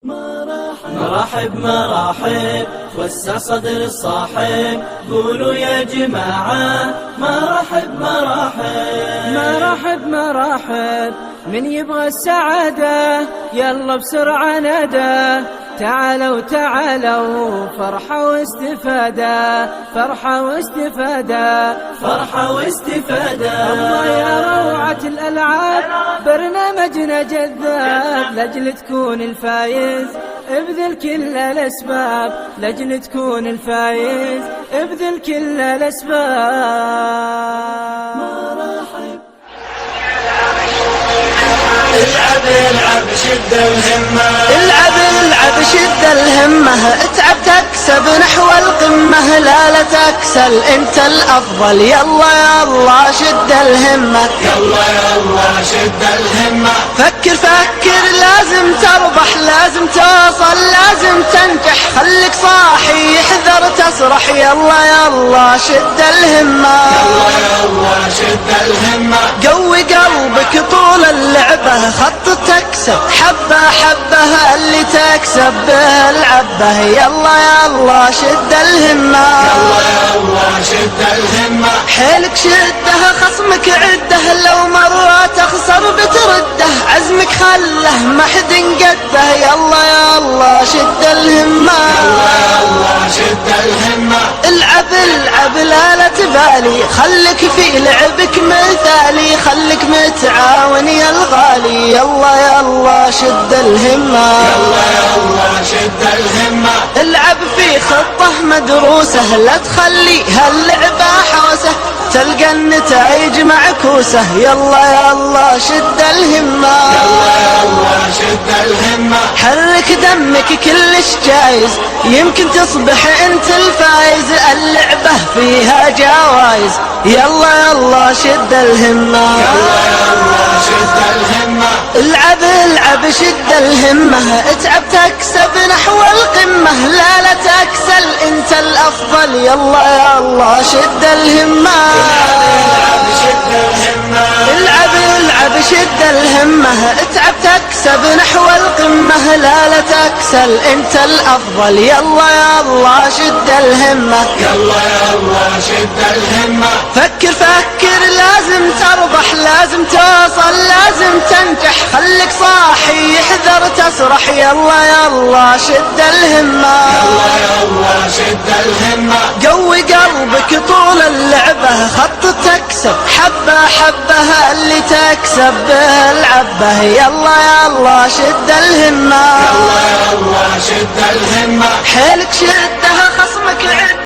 مرحب مرحب وسع صدر الصاحب، قولوا يا جماعة مرحب مرحب مرحب مرحب. من يبغى السعادة يلا بسرعة نادى، تعالوا تعالوا فرحة واستفادة، فرحة واستفادة، فرحة واستفادة. الله يا روعة الألعاب برنامجنا جذاب، لجل تكون الفايز ابذل كل الأسباب، لجل تكون الفايز ابذل كل الأسباب. العب العب شد الهمة، العب العب شد الهمة، اتعب تكسب نحو القمة، لا تكسل انت الافضل، يلا يلا شد الهمة، يلا يلا شد الهمة. فكر فكر لازم تربح، لازم توصل، لازم تنجح، خليك صاحي احذر تسرح، يلا يلا شد الهمة، يلا يلا شد الهمة. قوي قلبك طول اللعبة، خط تكسب حبة حبة، اللي تكسب به العبة، يلا يلا شد الهمة، يلا يلا شد الهمة. حيلك شده خصمك عده، لو مرة تخسر بترده، عزمك خله ما حد قده، يلا يلا شد الهمة، يلا يلا شد الهمة. العب العب لا تبالي، خلك في لعبك مثالي، خلك متعاون يا الغالي، يلا يلا شد الهمة، يلا يلا شد الهمة. العب في خطة مدروسة، لا تخليها اللعبة حوسة، تلقى النتائج معكوسة، يلا يلا شد الهمة، يلا يلا شد الهمة. حرك دمك كلش جايز، يمكن تصبح انت الفايز، اللعبة فيها جوائز، يلا يلا شد الهمة، يلا يلا شد الهمة. العب العب شد الهمة، اتعب تكسب نحو القمة، لا تكسل انت الافضل، يلا يلا شد الهمة، العب شد الهمة. العب العب شد الهمة، اتعب تكسب نحو القمة، لا تكسل انت الافضل، يلا يلا شد الهمة، يلا يلا شد الهمة. فكر فكر لازم تربح، لازم توصل، لازم تنجح، خليك صاحي احذر تسرح، يلا يلا شد الهمة، يلا يلا شد الهمة. قوي قلبك طول اللعبة، خط تكسب حبة حبة، اللي تكسب به العبة، يلا يلا شد الهمة، يلا يلا شد الهمة. حيلك شدها خصمك عد